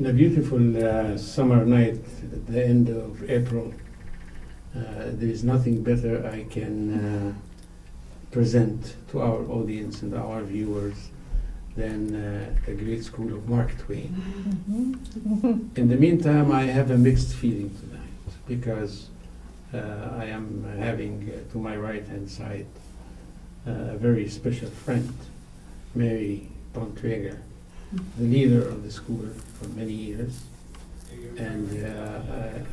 In a beautiful summer night at the end of April, there is nothing better I can present to our audience and our viewers than the great school of Mark Twain. In the meantime, I have a mixed feeling tonight because I am having to my right-hand side a very special friend, Mary Bontrager, the leader of the school for many years. And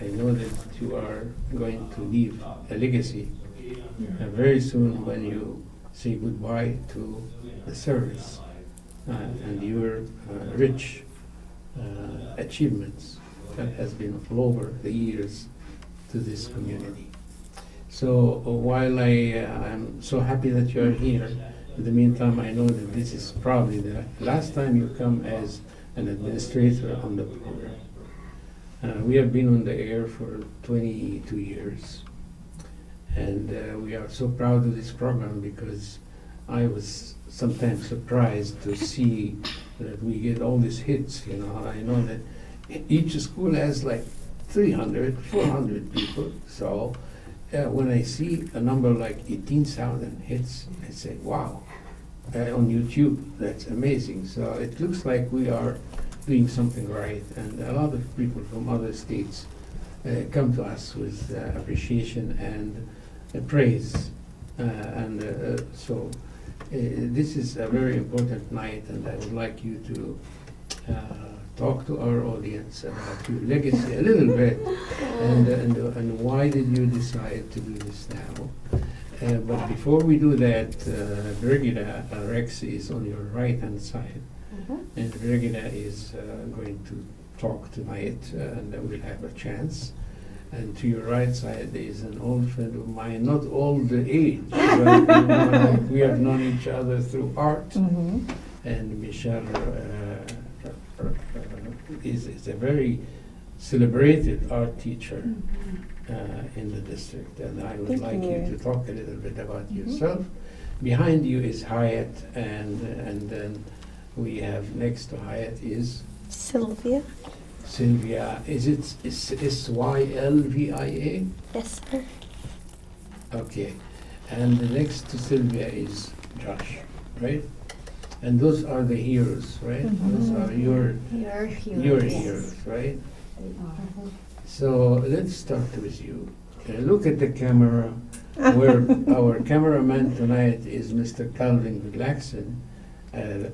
I know that you are going to leave a legacy very soon when you say goodbye to the service and your rich achievements that has been all over the years to this community. So while I am so happy that you are here, in the meantime, I know that this is probably the last time you come as an administrator on the program. We have been on the air for 22 years, and we are so proud of this program because I was sometimes surprised to see that we get all these hits. You know, I know that each school has like 300, 400 people, so when I see a number like 18,000 hits, I say, wow, on YouTube, that's amazing. So it looks like we are doing something right, and a lot of people from other states come to us with appreciation and praise. So this is a very important night, and I would like you to talk to our audience about your legacy a little bit, and why did you decide to do this now? But before we do that, Brigida Rex is on your right-hand side, and Brigida is going to talk tonight, and we'll have a chance. And to your right side there is an old friend of mine, not old age, but we have known each other through art, and Michelle is a very celebrated art teacher in the district, and I would like you to talk a little bit about yourself. Behind you is Hyatt, and then we have next to Hyatt is Sylvia. Sylvia. Is it Sylvia? Yes, sir. Okay, and next to Sylvia is Josh, right? And those are the heroes, right? Those are your heroes, right? So let's start with you. Look at the camera, where our cameraman tonight is Mr. Calvin Goodlaxon,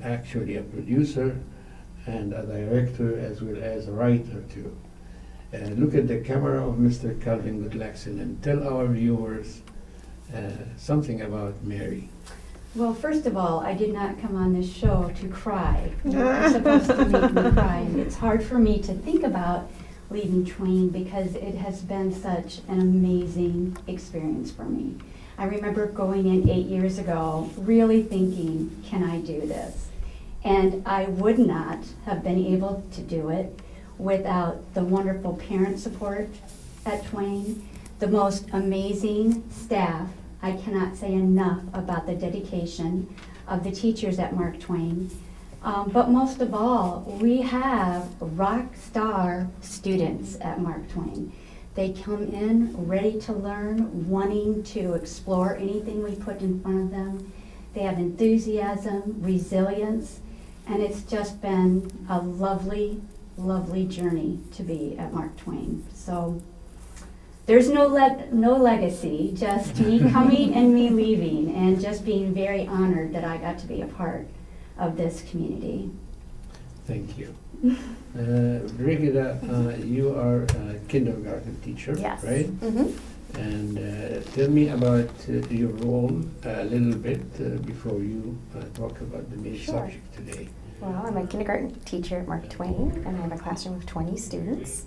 actually a producer and a director as well as a writer too. Look at the camera of Mr. Calvin Goodlaxon and tell our viewers something about Mary. Well, first of all, I did not come on this show to cry. You're supposed to make me cry. And it's hard for me to think about leaving Twain because it has been such an amazing experience for me. I remember going in 8 years ago, really thinking, can I do this? And I would not have been able to do it without the wonderful parent support at Twain, the most amazing staff. I cannot say enough about the dedication of the teachers at Mark Twain. But most of all, we have rock star students at Mark Twain. They come in ready to learn, wanting to explore anything we put in front of them. They have enthusiasm, resilience, and it's just been a lovely, lovely journey to be at Mark Twain. So there's no legacy, just me coming and me leaving, and just being very honored that I got to be a part of this community. Thank you. Brigida, you are a kindergarten teacher, Yes. right? And tell me about your role a little bit before you talk about the main Sure. subject today. Well, I'm a kindergarten teacher at Mark Twain, and I have a classroom of 20 students,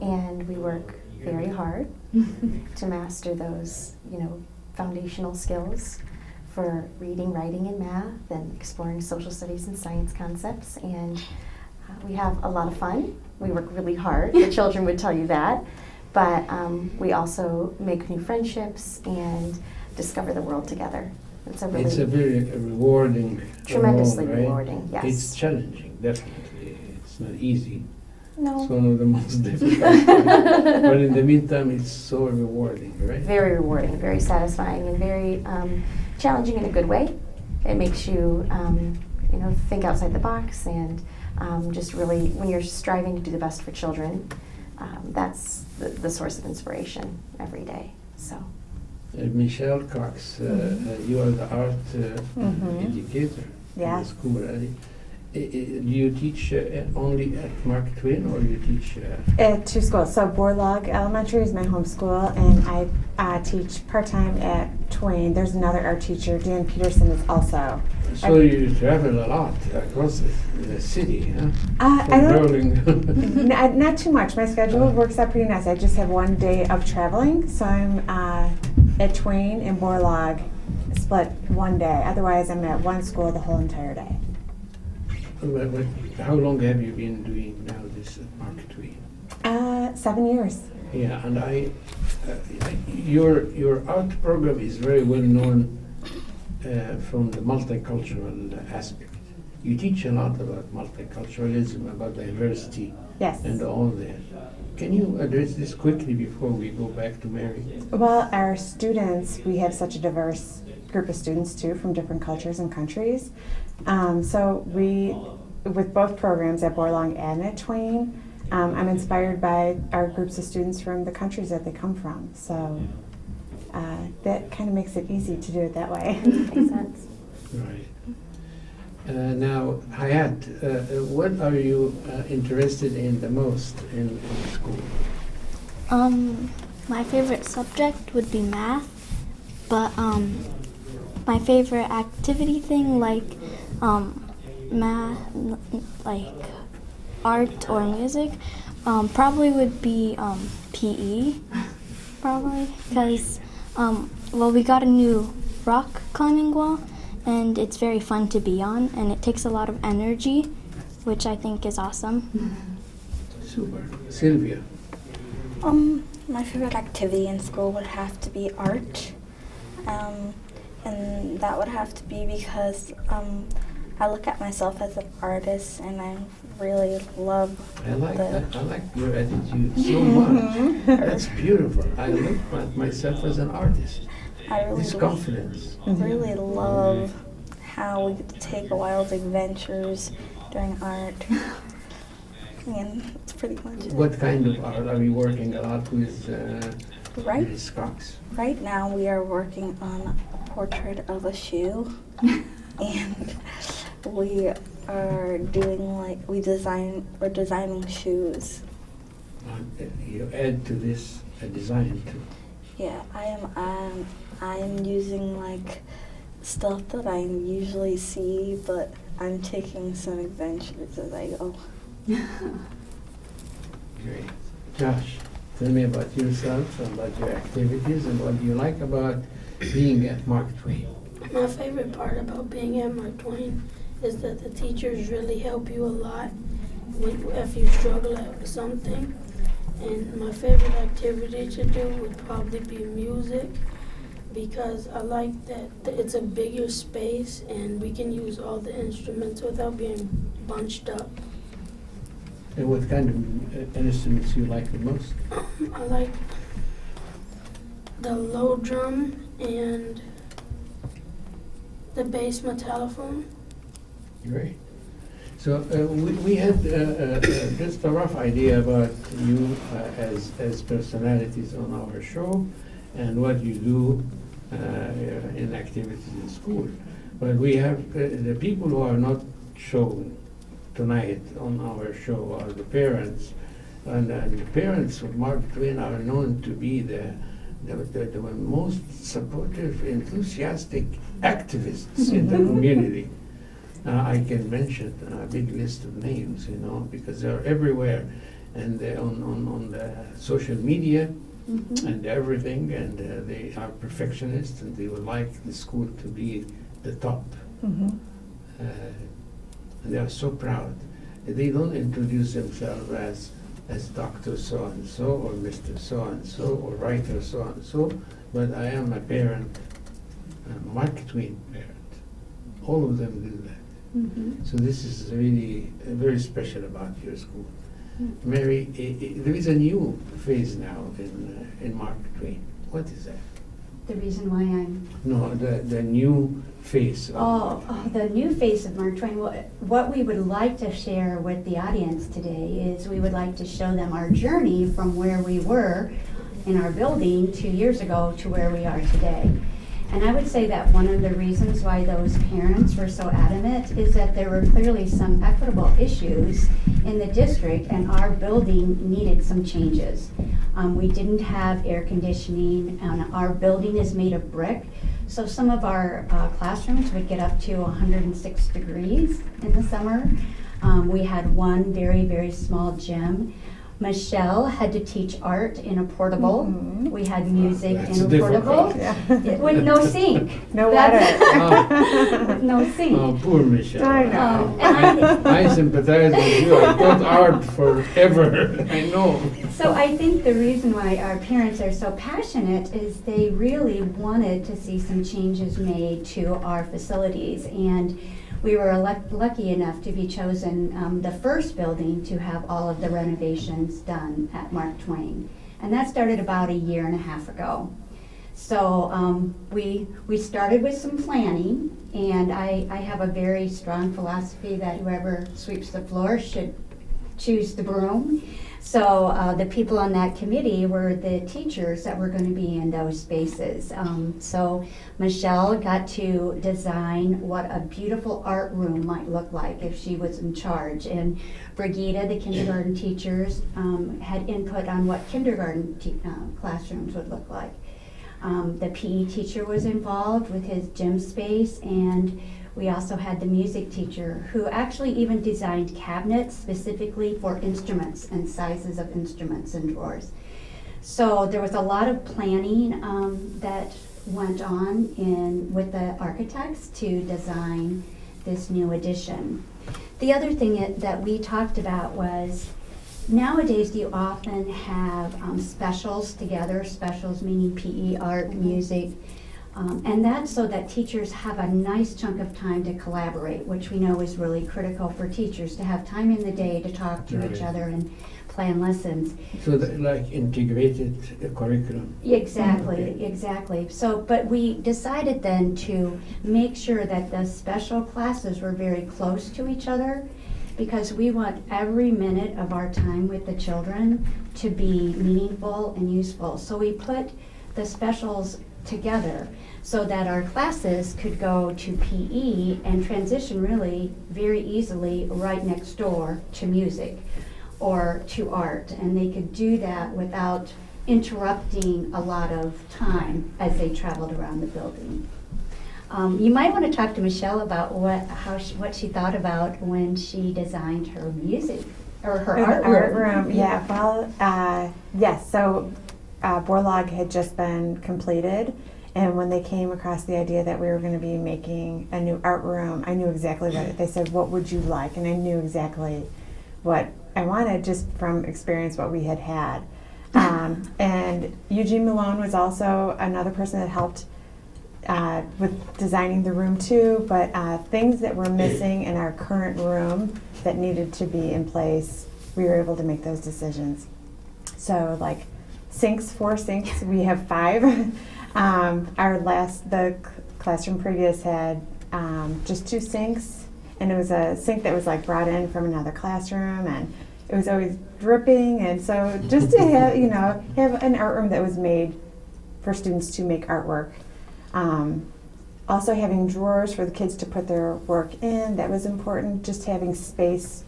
and we work very hard to master those, foundational skills for reading, writing, and math, and exploring social studies and science concepts. And we have a lot of fun. We work really hard. The children would tell you that. But we also make new friendships and discover the world together. It's a very rewarding tremendously role, right? rewarding, yes. It's challenging, definitely. It's not easy, No. It's one of the most difficult. But in the meantime, it's so rewarding, right? Very rewarding, very satisfying, and very challenging in a good way. It makes you, think outside the box, and just really, when you're striving to do the best for children, that's the source of inspiration every day. So. Michelle Cox, you are the art educator Yeah. in the school. Do you teach only at Mark Twain, or you teach? At two schools. So Borlaug Elementary is my home school, and I teach part-time at Twain. There's another art teacher, Dan Peterson, is also. So you travel a lot across the city, huh? I From don't. Berlin. Not too much. My schedule works out pretty nice. I just have one day of traveling, so I'm at Twain and Borlaug, split one day. Otherwise, I'm at one school the whole entire day. But how long have you been doing now this at Mark Twain? 7 years. Yeah, and your art program is very well known from the multicultural aspect. You teach a lot about multiculturalism, about diversity, Yes. and all that. Can you address this quickly before we go back to Mary? Well, our students, we have such a diverse group of students too, from different cultures and countries. So we, with both programs at Borlaug and at Twain, I'm inspired by our groups of students from the countries that they come from. So that kind of makes it easy to do it that way. Makes sense. Right. Now, Hayat, what are you interested in the most in school? My favorite subject would be math, but my favorite activity thing, like math, like art or music, probably would be PE, probably, because we got a new rock climbing wall, and it's very fun to be on, and it takes a lot of energy, which I think is awesome. Super. Sylvia? My favorite activity in school would have to be art, and that would have to be because I look at myself as an artist, and I really love I like that. I like your attitude so much. That's beautiful. I look at myself as an artist. I really This confidence. really love how we get to take wild adventures during art. And that's pretty much it. What kind of art are you working a lot with Right, Ms. Cox? right now we are working on a portrait of a shoe, and we are doing we're designing shoes. You add to this a design too. Yeah, I'm using stuff that I usually see, but I'm taking some adventures as I go. Great. Josh, tell me about yourself, about your activities, and what you like about being at Mark Twain. My favorite part about being at Mark Twain is that the teachers really help you a lot if you struggle at something. And my favorite activity to do would probably be music, because I like that it's a bigger space and we can use all the instruments without being bunched up. And what kind of instruments you like the most? I like the low drum and the bass metallophone. Great. So we had just a rough idea about you as personalities on our show and what you do in activities in school. But we have the people who are not shown tonight on our show are the parents. And the parents of Mark Twain are known to be the most supportive, enthusiastic activists in the community. I can mention a big list of names, because they're everywhere, and they're on the social media and everything, and they are perfectionists, and they would like the school to be the top. And they are so proud. They don't introduce themselves as Dr. So-and-so or Mr. So-and-so or writer so-and-so, but I am a parent, a Mark Twain parent. All of them do that. So this is really very special about your school. Mary, there is a new phase now in Mark Twain. What is that? The reason why I'm No, the new face. the new face of Mark Twain. What we would like to share with the audience today is we would like to show them our journey from where we were in our building 2 years ago to where we are today. And I would say that one of the reasons why those parents were so adamant is that there were clearly some equitable issues in the district and our building needed some changes. We didn't have air conditioning and our building is made of brick. So some of our classrooms would get up to 106 degrees in the summer. We had one very, very small gym. Michelle had to teach art in a portable. Mhm. We had music That's in a portable. difficult. With no sink. No That's- Oh, With no sink. oh, poor Michelle. I know. I sympathize with you. I taught art forever. I know. So I think the reason why our parents are so passionate is they really wanted to see some changes made to our facilities. And we were lucky enough to be chosen the first building to have all of the renovations done at Mark Twain. And that started about 1.5 years ago. So we started with some planning, and I have a very strong philosophy that whoever sweeps the floor should choose the broom. So the people on that committee were the teachers that were going to be in those spaces. So Michelle got to design what a beautiful art room might look like if she was in charge. And Brigida, the kindergarten teachers, had input on what kindergarten classrooms would look like. The PE teacher was involved with his gym space, and we also had the music teacher who actually even designed cabinets specifically for instruments and sizes of instruments and drawers. So there was a lot of planning that went on with the architects to design this new addition. The other thing that we talked about was nowadays you often have specials together, specials meaning PE, art, music, and that's so that teachers have a nice chunk of time to collaborate, which we know is really critical for teachers to have time in the day to talk to each Right. other and plan lessons. So that, like integrated curriculum. Exactly, exactly. So, but we decided then to make sure that the special classes were very close to each other, because we want every minute of our time with the children to be meaningful and useful. So we put the specials together so that our classes could go to PE and transition really very easily right next door to music or to art. And they could do that without interrupting a lot of time as they traveled around the building. You might want to talk to Michelle about what she thought about when she designed her music or her art room. Yeah, well, yes, so Borlaug had just been completed, and when they came across the idea that we were going to be making a new art room, I knew exactly what they said, what would you like? And I knew exactly what I wanted just from experience what we had had. And Eugene Malone was also another person that helped with designing the room too, but things that were missing in our current room that needed to be in place, we were able to make those decisions. So like sinks, 4 sinks, we have 5. The classroom previous had just 2 sinks, and it was a sink that was like brought in from another classroom, and it was always dripping, and so just to have, have an art room that was made for students to make artwork. Also having drawers for the kids to put their work in, that was important. Just having space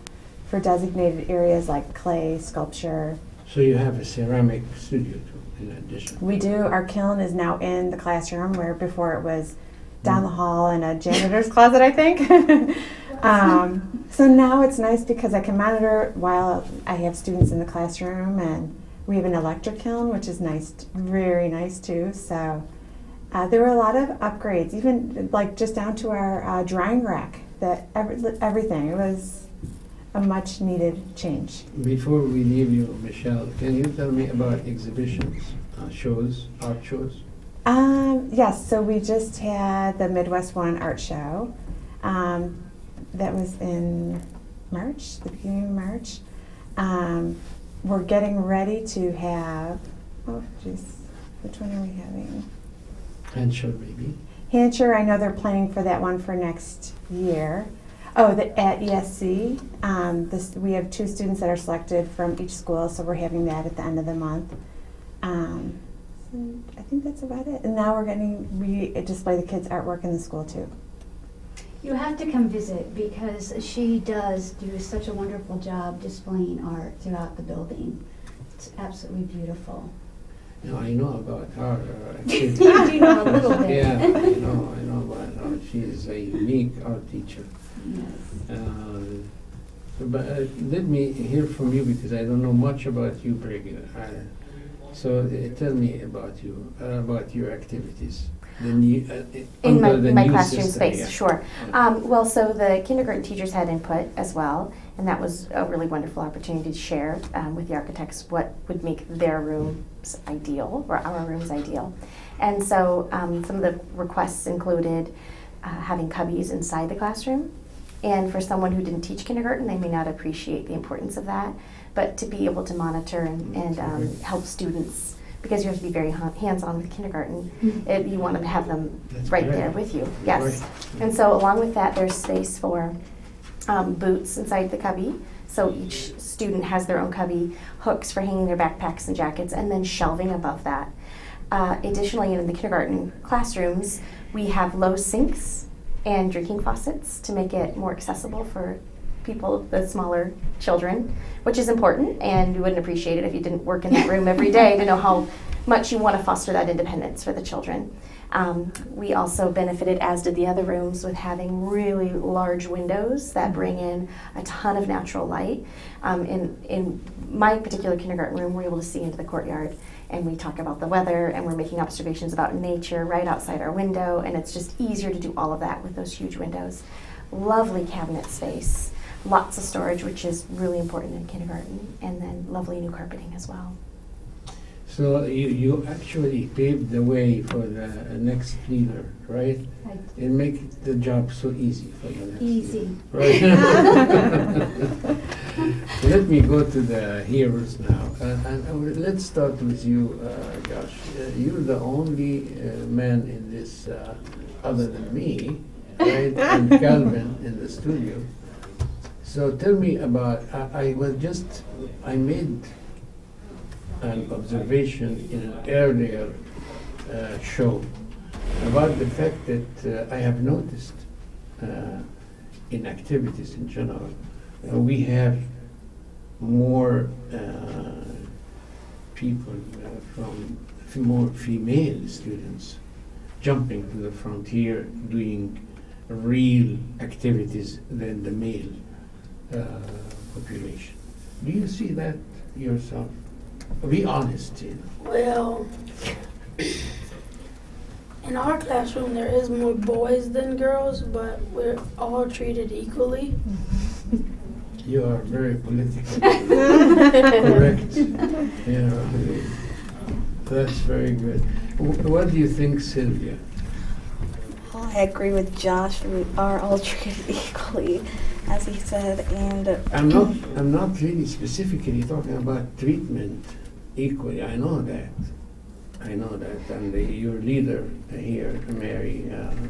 for designated areas like clay, sculpture. So you have a ceramic studio too, in addition. We do. Our kiln is now in the classroom, where before it was down the hall in a janitor's closet, I think. So now it's nice because I can monitor while I have students in the classroom, and we have an electric kiln, which is nice, very nice too. So there were a lot of upgrades, even like just down to our drying rack. Everything. It was a much needed change. Before we leave you, Michelle, can you tell me about exhibitions, shows, art shows? Yes, so we just had the Midwest One art show. That was in March, the beginning of March. We're getting ready to have, oh geez, which one are we having? Henshaw, maybe. Hampshire, I know they're planning for that one for next year. Oh, at ESC, we have 2 students that are selected from each school, so we're having that at the end of the month. I think that's about it. And now we display the kids' artwork in the school too. You have to come visit because she does do such a wonderful job displaying art throughout the building. It's absolutely beautiful. No, I know about her activity. You do know a little bit. Yeah, I know about her. She is a unique art teacher. Yes. But let me hear from you because I don't know much about you, Brigitte. So tell me about you, about your activities. The new, In under the my new classroom system, space, yeah. sure. Well, so the kindergarten teachers had input as well, and that was a really wonderful opportunity to share with the architects what would make their rooms ideal, or our rooms ideal. And so some of the requests included having cubbies inside the classroom. And for someone who didn't teach kindergarten, they may not appreciate the importance of that, but to be able to monitor and help students, because you have to be very hands-on with kindergarten. You want to have them That's right great. there with you, yes. Right. And so along with that, there's space for boots inside the cubby. So each student has their own cubby, hooks for hanging their backpacks and jackets, and then shelving above that. Additionally, in the kindergarten classrooms, we have low sinks and drinking faucets to make it more accessible for people, the smaller children, which is important, and you wouldn't appreciate it if you didn't work in that room every day to know how much you want to foster that independence for the children. We also benefited, as did the other rooms, with having really large windows that bring in a ton of natural light. In my particular kindergarten room, we're able to see into the courtyard, and we talk about the weather, and we're making observations about nature right outside our window, and it's just easier to do all of that with those huge windows. Lovely cabinet space, lots of storage, which is really important in kindergarten, and then lovely new carpeting as well. So you actually paved the way for the next leader, right? Right. It makes the job so easy for the next Easy. leader. Right. Let me go to the heroes now. And let's start with you, Josh. You're the only man in this, other than me, right? And Calvin in the studio. So tell me about, I made an observation in an earlier show about the fact that I have noticed in activities in general, we have more people from more female students jumping to the frontier doing real activities than the male population. Do you see that yourself? Be honest, you know. Well, in our classroom there is more boys than girls, but we're all treated equally. You are very politically correct. Yeah, that's very good. What do you think, Sylvia? Well, I agree with Josh. We are all treated equally, as he said, and I'm not really specifically talking about treatment equally. I know that, and your leader here, Mary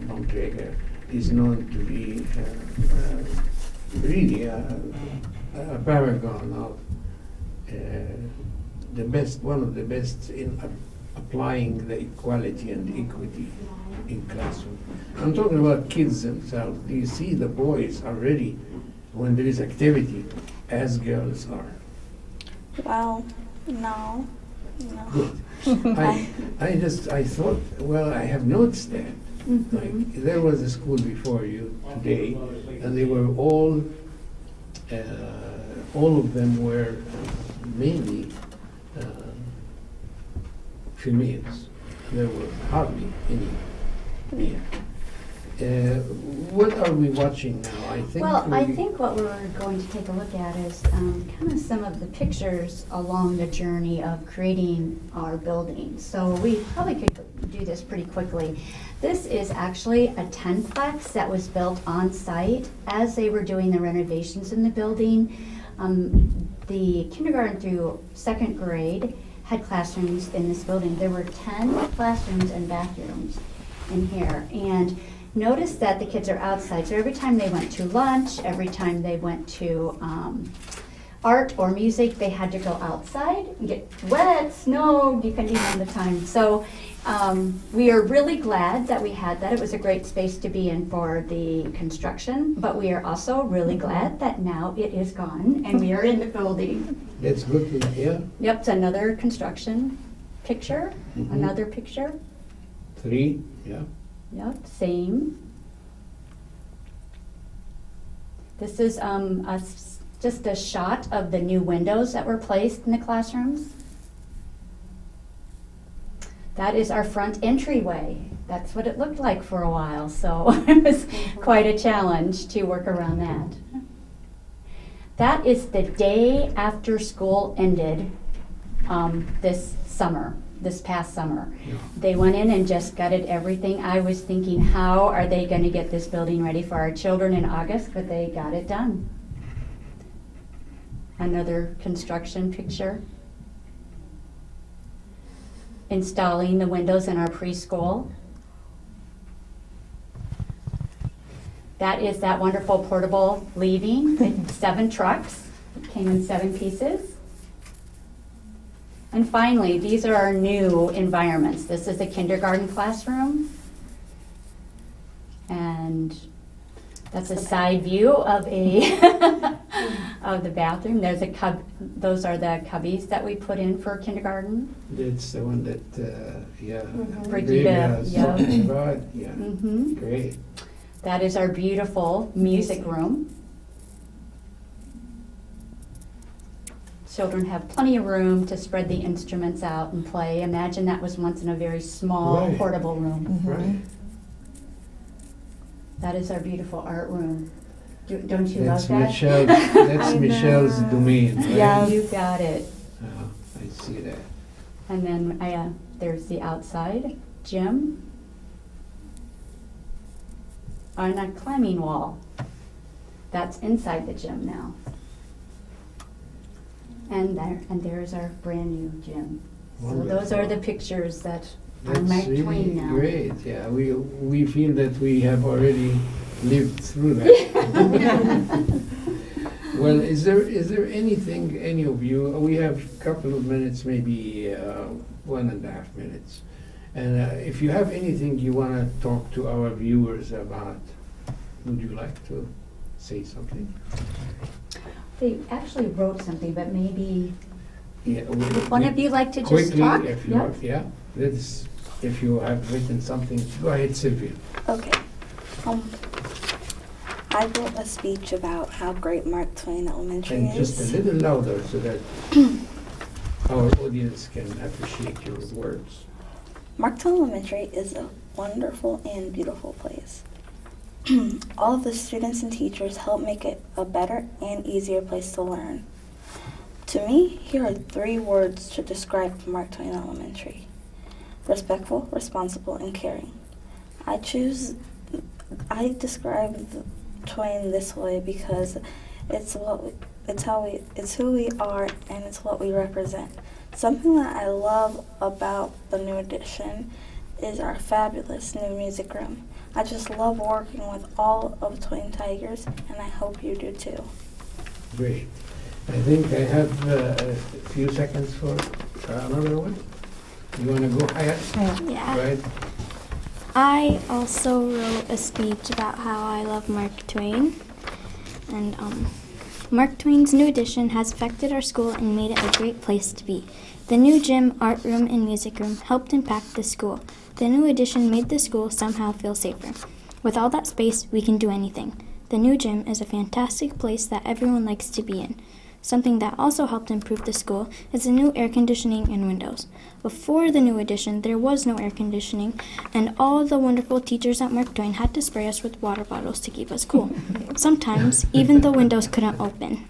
Bontrager, is known to be really a paragon of the best, one of the best in applying the equality and equity in classroom. I'm talking about kids themselves. Do you see the boys are ready when there is activity as girls are? well, no. Good. I thought, well, I have noticed that. Like, there was a school before you today, and they were all of them were mainly females. There were hardly any male. What are we watching now? I think what we're going to take a look at is kind of some of the pictures along the journey of creating our building. So we probably could do this pretty quickly. This is actually a 10-plex that was built on site as they were doing the renovations in the building. the kindergarten through second grade had classrooms in this building. There were 10 classrooms and bathrooms in here. And notice that the kids are outside. So every time they went to lunch, every time they went to art or music, they had to go outside and get wet, snow, depending on the time. So we are really glad that we had that. It was a great space to be in for the construction, but we are also really glad that now it is gone and we are in the building. That's good to hear. Yep, it's another construction picture, Mhm. another picture. 3, yeah. Yep, same. This is just a shot of the new windows that were placed in the classrooms. That is our front entryway. That's what it looked like for a while, so it was quite a challenge to work around that. That is the day after school ended this past summer. Yeah. They went in and just gutted everything. I was thinking, how are they going to get this building ready for our children in August? But they got it done. Another construction picture. Installing the windows in our preschool. That is that wonderful portable leaving. It's 7 trucks. It came in 7 pieces. And finally, these are our new environments. This is a kindergarten classroom. And that's a side view of of the bathroom. There's a those are the cubbies that we put in for kindergarten. That's the one that, yeah. Brigida, yeah. Right, yeah. Mm-hmm. Great. That is our beautiful music room. Children have plenty of room to spread the instruments out and play. Imagine that was once in a very small, Right. portable room. Right. That is our beautiful art room. Don't you That's love that? Michelle. That's I Michelle's know. domain, right? Yes. You got it. Oh, I see that. And then there's the outside gym. On a climbing wall. That's inside the gym now. And there's our brand new gym. So those are the pictures that are That's Mark really Twain now. great. Yeah, we feel that we have already lived through that. Well, is there anything, any of you? We have a couple of minutes, maybe 1.5 minutes, and if you have anything you want to talk to our viewers about, would you like to say something? They actually wrote something, but maybe Yeah, would one of you like to just quickly, talk? if you Yep. want, yeah. If you have written something, go ahead, Sylvia. Okay. I wrote a speech about how great Mark Twain Elementary And is. just a little louder so that our audience can appreciate your words. Mark Twain Elementary is a wonderful and beautiful place. All of the students and teachers help make it a better and easier place to learn. To me, here are 3 words to describe Mark Twain Elementary: respectful, responsible, and caring. I describe Twain this way because it's who we are, and it's what we represent. Something that I love about the new edition is our fabulous new music room. I just love working with all of Twain Tigers, and I hope you do too. Great. I think I have a few seconds for another one. You want to go, Hayat? Yeah. Right? I also wrote a speech about how I love Mark Twain. And Mark Twain's new edition has affected our school and made it a great place to be. The new gym, art room, and music room helped impact the school. The new addition made the school somehow feel safer. With all that space, we can do anything. The new gym is a fantastic place that everyone likes to be in. Something that also helped improve the school is the new air conditioning and windows. Before the new addition, there was no air conditioning, and all the wonderful teachers at Mark Twain had to spray us with water bottles to keep us cool. Sometimes, even the windows couldn't open.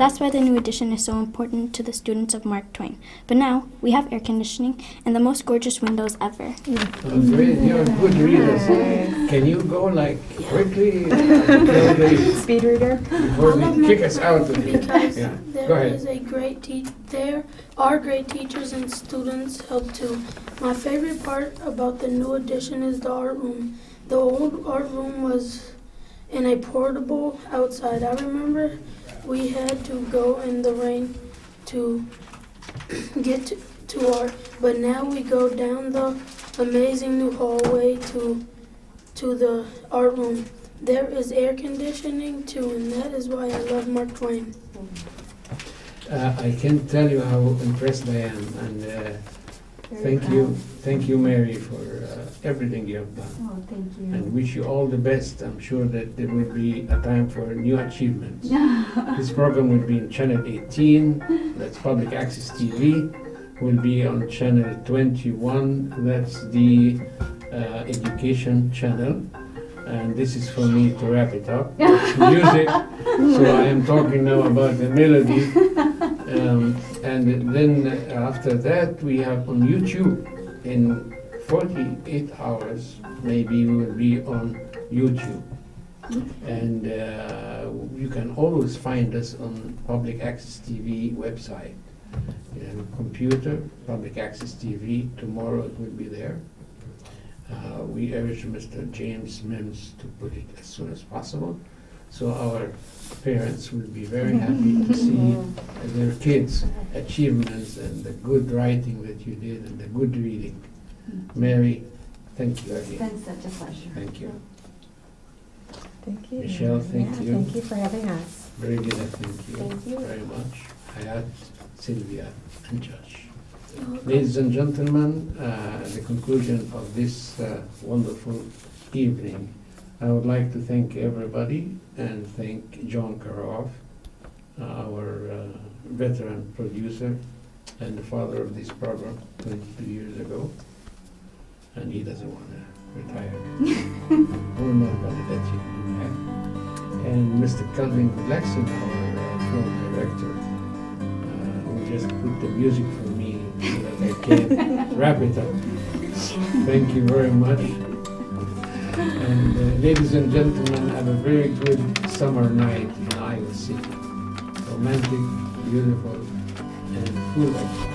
That's why the new edition is so important to the students of Mark Twain. But now, we have air conditioning and the most gorgeous windows ever. Oh, great, you're good readers. Can you go like quickly Speed reader? before they kick us out of here? Because Yeah, go there ahead. is a great there are great teachers and students help too. My favorite part about the new edition is the art room. The old art room was in a portable outside. I remember we had to go in the rain to get to art, but now we go down the amazing new hallway to the art room. There is air conditioning too, and that is why I love Mark Twain. I can't tell you how impressed I am, and thank you, Mary, for everything you have done. Oh, thank you. And wish you all the best. I'm sure that there will be a time for new achievements. This program will be in Channel 18, that's Public Access TV. Will be on Channel 21, that's the Education Channel. And this is for me to wrap it up. It's music, so I am talking now about the melody. And then after that, we have on YouTube in 48 hours, maybe we will be on YouTube. And you can always find us on Public Access TV website. You have a computer, Public Access TV, tomorrow it will be there. We urge Mr. James Mims to put it as soon as possible. So our parents will be very happy to see their kids' achievements and the good writing that you did and the good reading. Mary, thank you It's again. been such a pleasure. Thank you. Thank you. Michelle, thank you. Thank you for having us. Brigida, thank you Thank you. very much. Hayat, Sylvia, and Josh. Ladies and gentlemen, the conclusion of this wonderful evening. I would like to thank everybody and thank John Karoff, our veteran producer and the father of this program 22 years ago. And he doesn't want to retire. We're not going to let you do that. And Mr. Calvin Blackson, our film director, who just put the music for me so that I can wrap it up. Thank you very much. And ladies and gentlemen, have a very good summer night in Iowa City. Romantic, beautiful, and full of